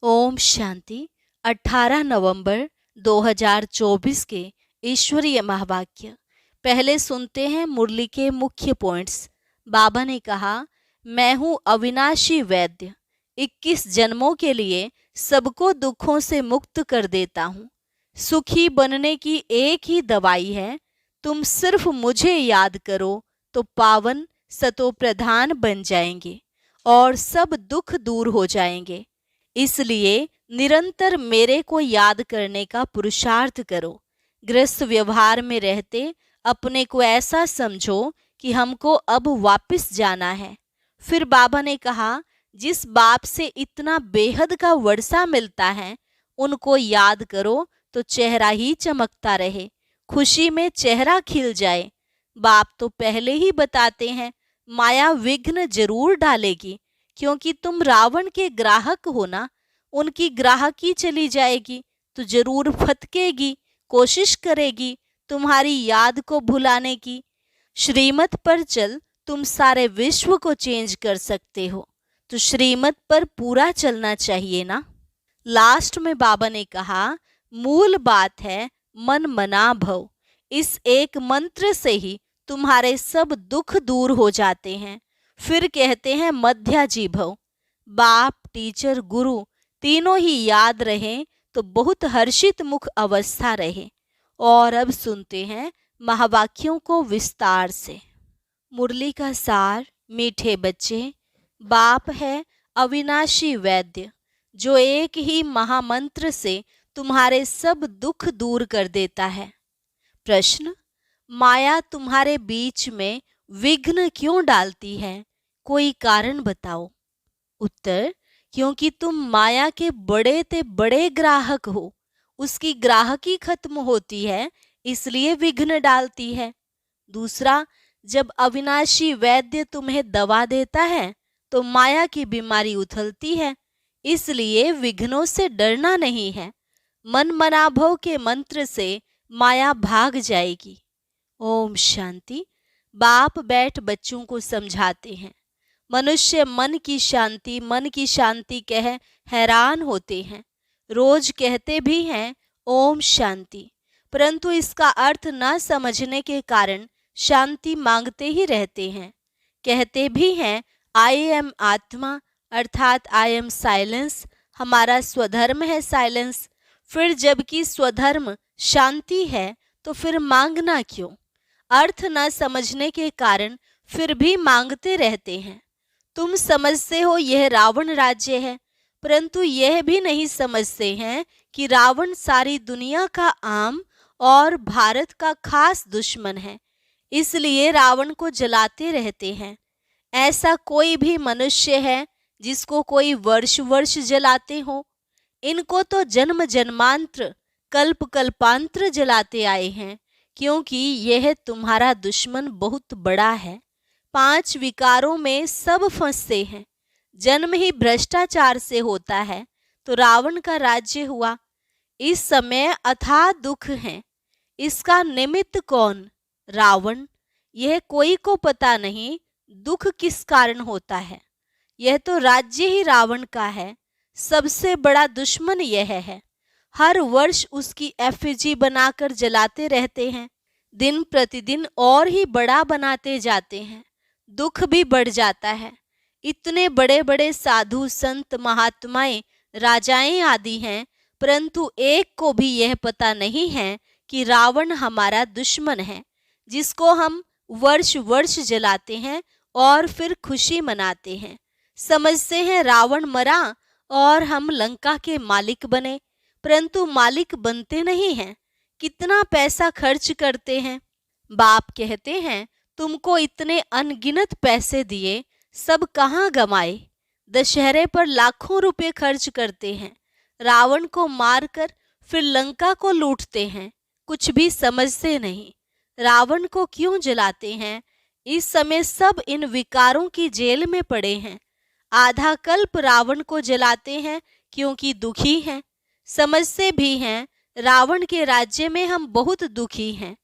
ओम शांति। 18 नवंबर 2024 के ईश्वरीय महावाक्य। पहले सुनते हैं मुरली के मुख्य पॉइंट्स। बाबा ने कहा, मैं हूँ अविनाशी वैद्य, 21 जन्मों के लिए सबको दुखों से मुक्त कर देता हूँ। सुखी बनने की एक ही दवाई है, तुम सिर्फ मुझे याद करो तो पावन सतो प्रधान बन जाएंगे और सब दुख दूर हो जाएंगे। इसलिए निरंतर मेरे को याद करने का पुरुषार्थ करो। गृहस्थ व्यवहार में रहते अपने को ऐसा समझो कि हमको अब वापस जाना है। फिर बाबा ने कहा, जिस बाप से इतना बेहद का वर्षा मिलता है उनको याद करो तो चेहरा ही चमकता रहे, खुशी में चेहरा खिल जाए। बाप तो पहले ही बताते हैं, माया विघ्न जरूर डालेगी, क्योंकि तुम रावण के ग्राहक हो ना। उनकी ग्राहकी चली जाएगी तो जरूर फटकेगी, कोशिश करेगी तुम्हारी याद को भुलाने की। श्रीमत पर चल, तुम सारे विश्व को चेंज कर सकते हो, तो श्रीमत पर पूरा चलना चाहिए ना। लास्ट में बाबा ने कहा, मूल बात है मन मना भव। इस एक मंत्र से ही तुम्हारे सब दुख दूर हो जाते हैं। फिर कहते हैं मध्याजी भव। बाप, टीचर, गुरु तीनों ही याद रहें तो बहुत हर्षित मुख अवस्था रहे। और अब सुनते हैं महावाक्यों को विस्तार से। मुरली का सार। मीठे बच्चे, बाप है अविनाशी वैद्य, जो एक ही महामंत्र से तुम्हारे सब दुख दूर कर देता है। प्रश्न, माया तुम्हारे बीच में विघ्न क्यों डालती है? कोई कारण बताओ। उत्तर, क्योंकि तुम माया के बड़े ते बड़े ग्राहक हो। उसकी ग्राहकी खत्म होती है, इसलिए विघ्न डालती है। दूसरा, जब अविनाशी वैद्य तुम्हें दवा देता है तो माया की बीमारी उथलती है, इसलिए विघ्नों से डरना नहीं है। मन मनाभव के मंत्र से माया भाग जाएगी। ओम शांति। बाप बैठ बच्चों को समझाते हैं। मनुष्य मन की शांति कह हैरान होते हैं। रोज कहते भी हैं ओम शांति, परंतु इसका अर्थ न समझने के कारण शांति मांगते ही रहते हैं। कहते भी हैं आई एम आत्मा, अर्थात आई एम साइलेंस, हमारा स्वधर्म है साइलेंस। फिर जबकि स्वधर्म शांति है तो फिर मांगना क्यों? अर्थ न समझने के कारण फिर भी मांगते रहते हैं। तुम समझते हो यह रावण राज्य है, परंतु यह भी नहीं समझते हैं कि रावण सारी दुनिया का आम और भारत का खास दुश्मन है, इसलिए रावण को जलाते रहते हैं। ऐसा कोई भी मनुष्य है जिसको कोई वर्ष वर्ष जलाते हो? इनको तो जन्म जन्मांतर कल्प कल्पांतर जलाते आए हैं, क्योंकि यह तुम्हारा दुश्मन बहुत बड़ा है। 5 विकारों में सब फंसते हैं। जन्म ही भ्रष्टाचार से होता है तो रावण का राज्य हुआ। इस समय अथाह दुख है। इसका निमित्त कौन? रावण। यह कोई को पता नहीं दुख किस कारण होता है। यह तो राज्य ही रावण का है। सबसे बड़ा दुश्मन यह है। हर वर्ष उसकी एफिजी बनाकर जलाते रहते हैं। दिन प्रतिदिन और ही बड़ा बनाते जाते हैं। दुख भी बढ़ जाता है। इतने बड़े बड़े साधु संत महात्माएं राजाएं आदि हैं, परंतु एक को भी यह पता नहीं है कि रावण हमारा दुश्मन है, जिसको हम वर्ष वर्ष जलाते हैं और फिर खुशी मनाते हैं। समझते हैं रावण मरा और हम लंका के मालिक बने, परंतु मालिक बनते नहीं हैं। कितना पैसा खर्च करते हैं। बाप कहते हैं, तुमको इतने अनगिनत पैसे दिए, सब कहाँ गमाए? दशहरे पर लाखों रुपए खर्च करते हैं। रावण को मारकर फिर लंका को लूटते हैं। कुछ भी समझते नहीं। रावण को क्यों जलाते हैं? इस समय सब इन विकारों की जेल में पड़े हैं। आधा कल्प रावण को जलाते हैं क्योंकि दुखी हैं। समझते भी हैं रावण के राज्य में हम बहुत दुखी हैं।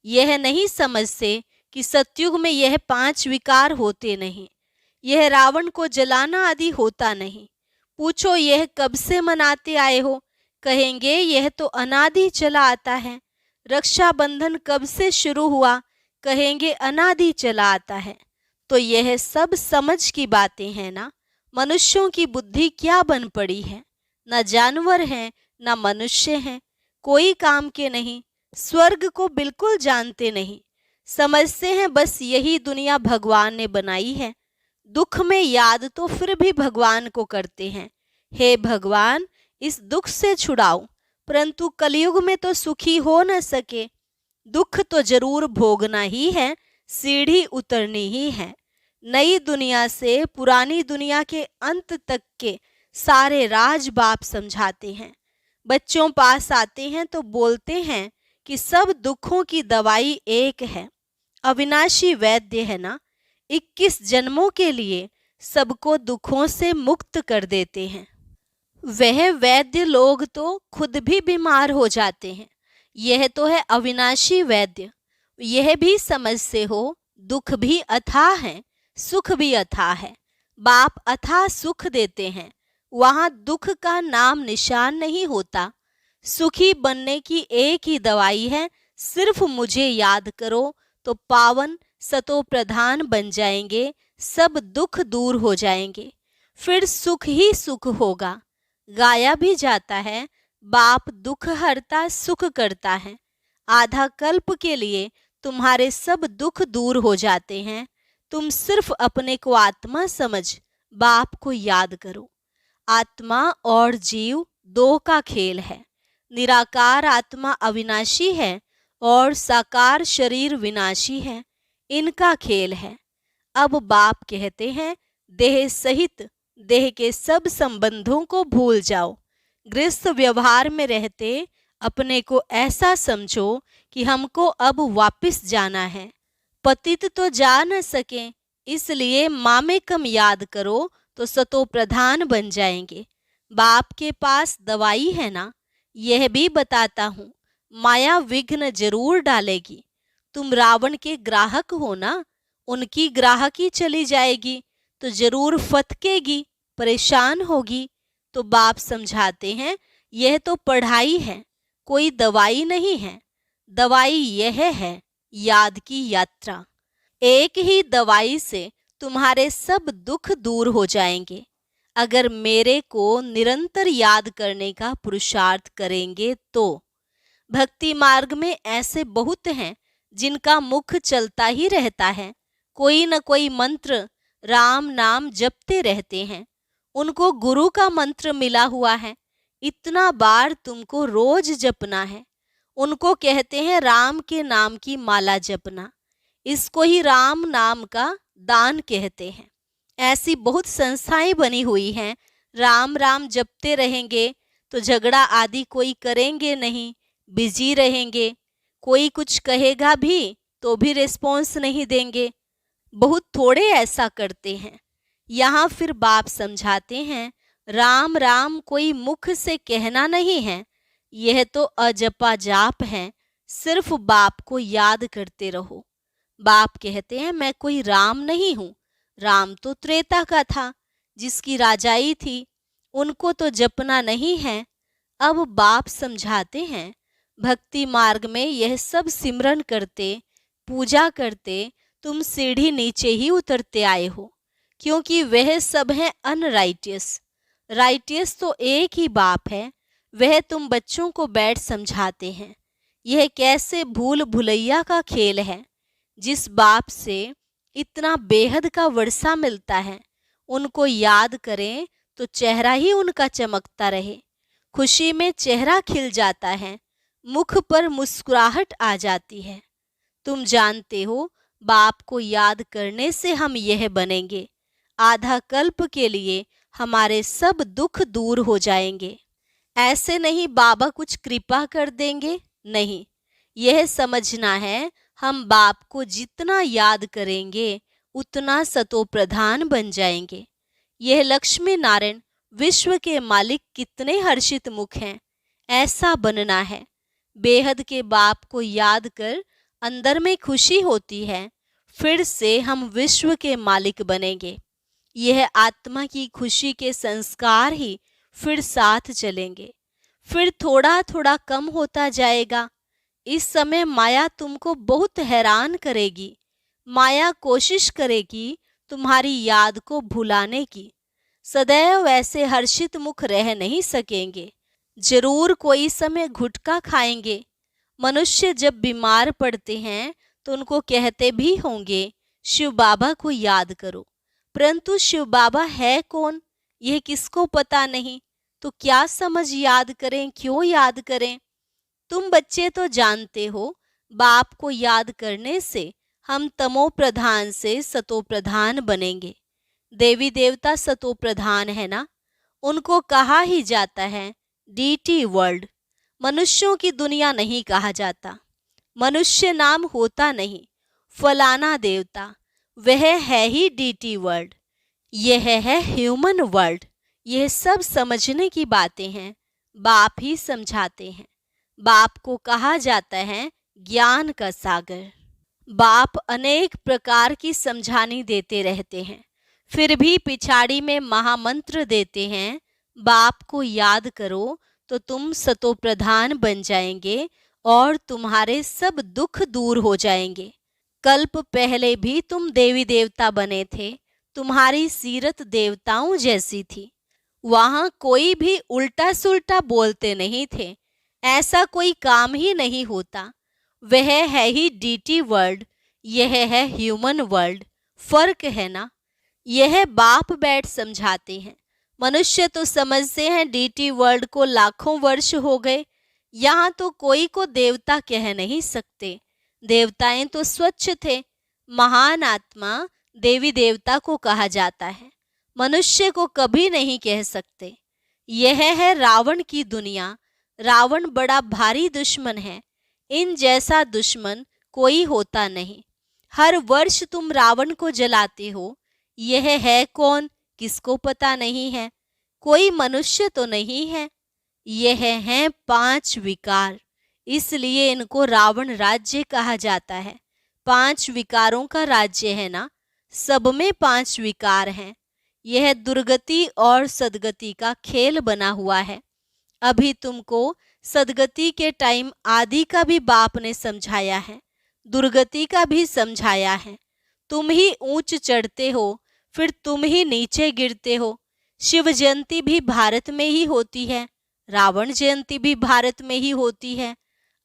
यह नहीं समझते कि सतयुग में यह 5 विकार होते नहीं। यह रावण को जलाना आदि होता नहीं। पूछो यह कब से मनाते आए हो, कहेंगे यह तो अनादि चला आता है। रक्षाबंधन कब से शुरू हुआ, कहेंगे अनादि चला आता है। तो यह सब समझ की बातें हैं ना। मनुष्यों की बुद्धि क्या बन पड़ी है, न जानवर हैं न मनुष्य हैं, कोई काम के नहीं, स्वर्ग को बिल्कुल जानते नहीं, समझते हैं बस यही दुनिया भगवान ने बनाई है। दुख में याद तो फिर भी भगवान को करते हैं, हे भगवान इस दुख से छुड़ाओ, परंतु कलयुग में तो सुखी हो न सके। दुख तो जरूर भोगना ही है, सीढ़ी उतरनी ही है। नई दुनिया से पुरानी दुनिया के अंत तक के सारे राज बाप समझाते हैं। बच्चों पास आते हैं तो बोलते हैं कि सब दुखों की दवाई एक है, अविनाशी वैद्य है ना। 21 जन्मों के लिए सबको दुखों से मुक्त कर देते हैं। वह वैद्य लोग तो खुद भी बीमार हो जाते हैं। यह तो है अविनाशी वैद्य। यह भी समझते हो दुख भी अथाह है, सुख भी अथाह है। बाप अथाह सुख देते हैं, वहां दुख का नाम निशान नहीं होता। सुखी बनने की एक ही दवाई है, सिर्फ मुझे याद करो तो पावन सतो प्रधान बन जाएंगे, सब दुख दूर हो जाएंगे, फिर सुख ही सुख होगा। गाया भी जाता है, बाप दुख हरता सुख करता है। आधा कल्प के लिए तुम्हारे सब दुख दूर हो जाते हैं। तुम सिर्फ अपने को आत्मा समझ बाप को याद करो। आत्मा और जीव दो का खेल है। निराकार आत्मा अविनाशी है और साकार शरीर विनाशी है, इनका खेल है। अब बाप कहते हैं देह सहित देह के सब संबंधों को भूल जाओ। गृहस्थ व्यवहार में रहते अपने को ऐसा समझो कि हमको अब वापस जाना है। पतित तो जा न सके, इसलिए मामेकम याद करो तो सतो प्रधान बन जाएंगे। बाप के पास दवाई है ना, यह भी बताता हूँ। माया विघ्न जरूर डालेगी। तुम रावण के ग्राहक हो ना, उनकी ग्राहकी चली जाएगी तो जरूर फटकेगी, परेशान होगी। तो बाप समझाते हैं यह तो पढ़ाई है, कोई दवाई नहीं है। दवाई यह है याद की यात्रा। एक ही दवाई से तुम्हारे सब दुख दूर हो जाएंगे। अगर मेरे को निरंतर याद करने का पुरुषार्थ करेंगे तो। भक्ति मार्ग में ऐसे बहुत हैं जिनका मुख चलता ही रहता है, कोई न कोई मंत्र राम नाम जपते रहते हैं। उनको गुरु का मंत्र मिला हुआ है, इतना बार तुमको रोज जपना है। उनको कहते हैं राम के नाम की माला जपना, इसको ही राम नाम का दान कहते हैं। ऐसी बहुत संस्थाएं बनी हुई हैं। राम राम जपते रहेंगे तो झगड़ा आदि कोई करेंगे नहीं, बिजी रहेंगे। कोई कुछ कहेगा भी तो भी रिस्पॉन्स नहीं देंगे, बहुत थोड़े ऐसा करते हैं। यहाँ फिर बाप समझाते हैं राम राम कोई मुख से कहना नहीं है, यह तो अजपा जाप है। सिर्फ बाप को याद करते रहो। बाप कहते हैं मैं कोई राम नहीं हूँ, राम तो त्रेता का था, जिसकी राजाई थी, उनको तो जपना नहीं है। अब बाप समझाते हैं भक्ति मार्ग में यह सब सिमरन करते पूजा करते तुम सीढ़ी नीचे ही उतरते आए हो, क्योंकि वह सब है अनराइटियस। राइटियस तो एक ही बाप है, वह तुम बच्चों को बैठ समझाते हैं। यह कैसे भूल भुलैया का खेल है। जिस बाप से इतना बेहद का वर्षा मिलता है, उनको याद करें तो चेहरा ही उनका चमकता रहे। खुशी में चेहरा खिल जाता है, मुख पर मुस्कुराहट आ जाती है। तुम जानते हो बाप को याद करने से हम यह बनेंगे। आधा कल्प के लिए हमारे सब दुख दूर हो जाएंगे। ऐसे नहीं बाबा कुछ कृपा कर देंगे, नहीं। यह समझना है हम बाप को जितना याद करेंगे उतना सतो प्रधान बन जाएंगे। यह लक्ष्मी नारायण विश्व के मालिक कितने हर्षित मुख हैं, ऐसा बनना है। बेहद के बाप को याद कर अंदर में खुशी होती है, फिर से हम विश्व के मालिक बनेंगे। यह आत्मा की खुशी के संस्कार ही फिर साथ चलेंगे, फिर थोड़ा थोड़ा कम होता जाएगा। इस समय माया तुमको बहुत हैरान करेगी। माया कोशिश करेगी तुम्हारी याद को भुलाने की। सदैव ऐसे हर्षित मुख रह नहीं सकेंगे, जरूर कोई समय घुटका खाएंगे। मनुष्य जब बीमार पड़ते हैं तो उनको कहते भी होंगे शिव बाबा को याद करो, परंतु शिव बाबा है कौन यह किसको पता नहीं, तो क्या समझ याद करें, क्यों याद करें। तुम बच्चे तो जानते हो, बाप को याद करने से हम तमो प्रधान से सतो प्रधान बनेंगे। देवी देवता सतो प्रधान है ना, उनको कहा ही जाता है डीटी वर्ल्ड। मनुष्यों की दुनिया नहीं कहा जाता, मनुष्य नाम होता नहीं। फलाना देवता वह है ही डीटी वर्ल्ड, यह है ह्यूमन वर्ल्ड। यह सब समझने की बातें हैं, बाप ही समझाते हैं। बाप को कहा जाता है ज्ञान का सागर। बाप अनेक प्रकार की समझानी देते रहते हैं, फिर भी पिछाड़ी में महामंत्र देते हैं, बाप को याद करो तो तुम सतो प्रधान बन जाएंगे और तुम्हारे सब दुख दूर हो जाएंगे। कल्प पहले भी तुम देवी देवता बने थे, तुम्हारी सीरत देवताओं जैसी थी। वहां कोई भी उल्टा सुल्टा बोलते नहीं थे, ऐसा कोई काम ही नहीं होता। वह है ही डीटी वर्ल्ड, यह है ह्यूमन वर्ल्ड। फर्क है ना। यह बाप बैठ समझाते हैं। मनुष्य तो समझते हैं डीटी वर्ल्ड को लाखों वर्ष हो गए, यहाँ तो कोई को देवता कह नहीं सकते। देवताएं तो स्वच्छ थे। महान आत्मा देवी देवता को कहा जाता है, मनुष्य को कभी नहीं कह सकते। यह है रावण की दुनिया। रावण बड़ा भारी दुश्मन है, इन जैसा दुश्मन कोई होता नहीं। हर वर्ष तुम रावण को जलाते हो, यह है कौन किसको पता नहीं है। कोई मनुष्य तो नहीं है। यह हैं 5 विकार, इसलिए इनको रावण राज्य कहा जाता है। 5 विकारों का राज्य है ना, सब में 5 विकार हैं। यह दुर्गति और सदगति का खेल बना हुआ है। अभी तुमको सदगति के टाइम आदि का भी बाप ने समझाया है, दुर्गति का भी समझाया है। तुम ही ऊंच चढ़ते हो, फिर तुम ही नीचे गिरते हो। शिव जयंती भी भारत में ही होती है, रावण जयंती भी भारत में ही होती है।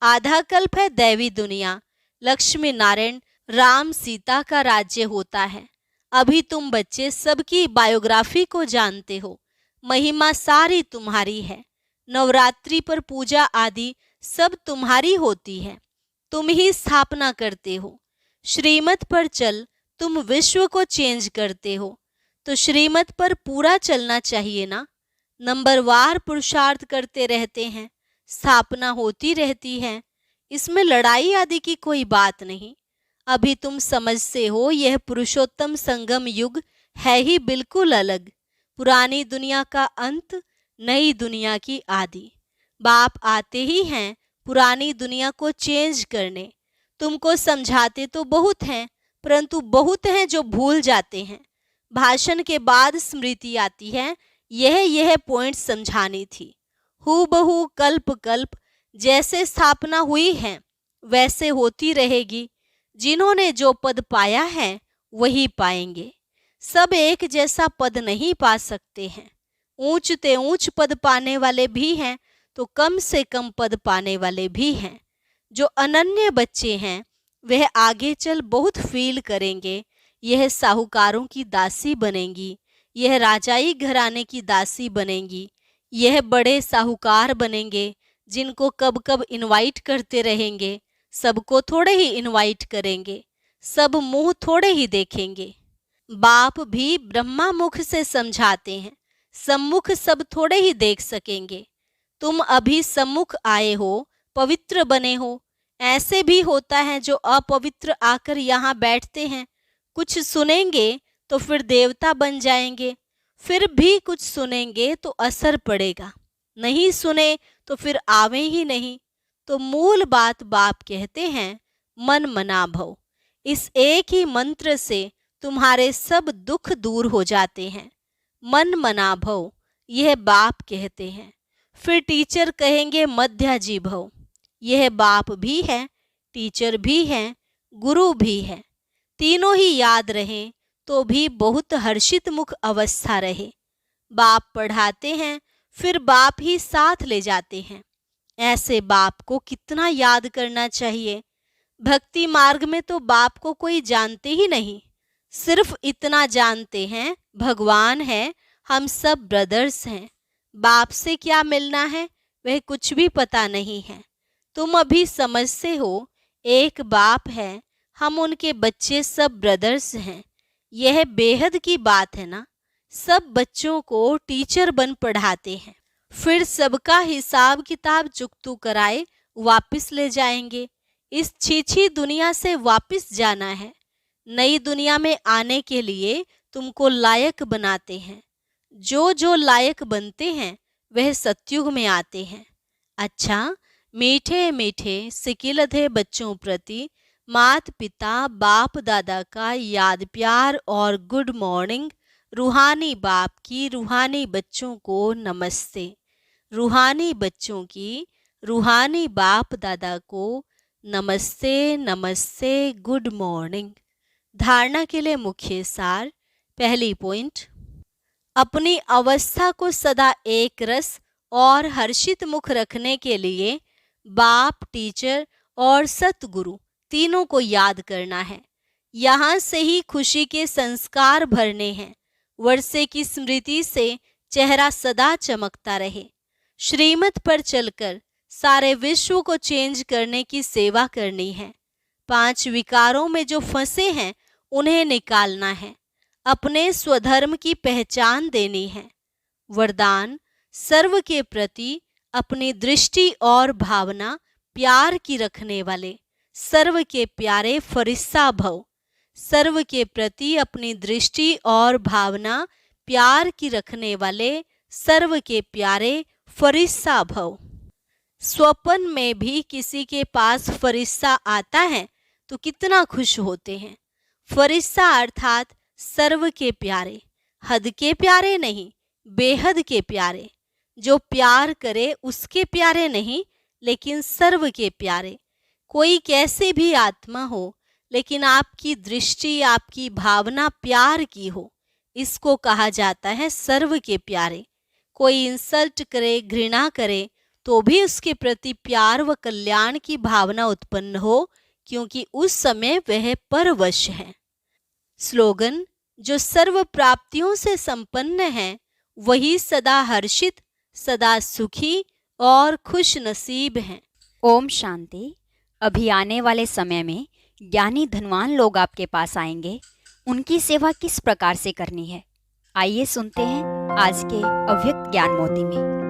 आधा कल्प है दैवी दुनिया, लक्ष्मी नारायण राम सीता का राज्य होता है। अभी तुम बच्चे सबकी बायोग्राफी को जानते हो, महिमा सारी तुम्हारी है। नवरात्रि पर पूजा आदि सब तुम्हारी होती है, तुम ही स्थापना करते हो। श्रीमत पर चल, तुम विश्व को चेंज करते हो, तो श्रीमत पर पूरा चलना चाहिए ना। नंबरवार पुरुषार्थ करते रहते हैं, स्थापना होती रहती है, इसमें लड़ाई आदि की कोई बात नहीं। अभी तुम समझते हो यह पुरुषोत्तम संगम युग है ही बिल्कुल अलग। पुरानी दुनिया का अंत, नई दुनिया की आदि। बाप आते ही हैं पुरानी दुनिया को चेंज करने। तुमको समझाते तो बहुत हैं, परंतु बहुत हैं जो भूल जाते हैं। भाषण के बाद स्मृति आती है, यह पॉइंट समझानी थी। हूबहू कल्प कल्प जैसे स्थापना हुई है वैसे होती रहेगी। जिन्होंने जो पद पाया है वही पाएंगे। सब एक जैसा पद नहीं पा सकते हैं। ऊंचते ऊंच पद पाने वाले भी हैं, तो कम से कम पद पाने वाले भी हैं। जो अनन्य बच्चे हैं वह आगे चल बहुत फील करेंगे। यह साहूकारों की दासी बनेंगी, यह राजाई घराने की दासी बनेंगी, यह बड़े साहूकार बनेंगे जिनको कब कब इनवाइट करते रहेंगे। सबको थोड़े ही इनवाइट करेंगे, सब मुंह थोड़े ही देखेंगे। बाप भी ब्रह्मा मुख से समझाते हैं, सम्मुख सब थोड़े ही देख सकेंगे। तुम अभी सम्मुख आए हो, पवित्र बने हो। ऐसे भी होता है जो अपवित्र आकर यहाँ बैठते हैं, कुछ सुनेंगे तो फिर देवता बन जाएंगे, फिर भी कुछ सुनेंगे तो असर पड़ेगा, नहीं सुने तो फिर आवे ही नहीं। तो मूल बात बाप कहते हैं मन मना भव। इस एक ही मंत्र से तुम्हारे सब दुख दूर हो जाते हैं। मन मना भव, यह बाप कहते हैं। फिर टीचर कहेंगे मध्याजी भव, यह बाप भी है, टीचर भी है, गुरु भी है। तीनों ही याद रहें तो भी बहुत हर्षित मुख अवस्था रहे। बाप पढ़ाते हैं, फिर बाप ही साथ ले जाते हैं। ऐसे बाप को कितना याद करना चाहिए। भक्ति मार्ग में तो बाप को कोई जानते ही नहीं, सिर्फ इतना जानते हैं भगवान है, हम सब ब्रदर्स हैं। बाप से क्या मिलना है वह कुछ भी पता नहीं है। तुम अभी समझते हो एक बाप है, हम उनके बच्चे सब ब्रदर्स हैं। यह बेहद की बात है ना। सब बच्चों को टीचर बन पढ़ाते हैं, फिर सबका हिसाब किताब चुकतू कराए वापस ले जाएंगे। इस छीछी दुनिया से वापस जाना है। नई दुनिया में आने के लिए तुमको लायक बनाते हैं। जो जो लायक बनते हैं वह सतयुग में आते हैं। अच्छा, मीठे मीठे सिकिलधे बच्चों प्रति मात पिता बाप दादा का याद प्यार और गुड मॉर्निंग। रूहानी बाप की रूहानी बच्चों को नमस्ते। रूहानी बच्चों की रूहानी बाप दादा को नमस्ते नमस्ते, गुड मॉर्निंग। धारणा के लिए मुख्य सार। पहली पॉइंट, अपनी अवस्था को सदा एक रस और हर्षित मुख रखने के लिए बाप, टीचर और सतगुरु तीनों को याद करना है। यहाँ से ही खुशी के संस्कार भरने हैं। वर्षे की स्मृति से चेहरा सदा चमकता रहे। श्रीमत पर चलकर सारे विश्व को चेंज करने की सेवा करनी है। 5 विकारों में जो फंसे हैं उन्हें निकालना है। अपने स्वधर्म की पहचान देनी है। वरदान, सर्व के प्रति अपनी दृष्टि और भावना प्यार की रखने वाले सर्व के प्यारे फरिस्ता भव। सर्व के प्रति अपनी दृष्टि और भावना प्यार की रखने वाले सर्व के प्यारे फरिस्ता भव। स्वप्न में भी किसी के पास फरिस्ता आता है तो कितना खुश होते हैं। फरिस्ता अर्थात सर्व के प्यारे, हद के प्यारे नहीं, बेहद के प्यारे। जो प्यार करे उसके प्यारे नहीं, लेकिन सर्व के प्यारे। कोई कैसे भी आत्मा हो, लेकिन आपकी दृष्टि, आपकी भावना प्यार की हो, इसको कहा जाता है सर्व के प्यारे। कोई इंसल्ट करे, घृणा करे तो भी उसके प्रति प्यार व कल्याण की भावना उत्पन्न हो, क्योंकि उस समय वह परवश है। स्लोगन, जो सर्व प्राप्तियों से संपन्न है वही सदा हर्षित, सदा सुखी और खुश नसीब हैं। ओम शांति। अभी आने वाले समय में ज्ञानी धनवान लोग आपके पास आएंगे। उनकी सेवा किस प्रकार से करनी है, आइए सुनते हैं आज के अव्यक्त ज्ञान मोती में।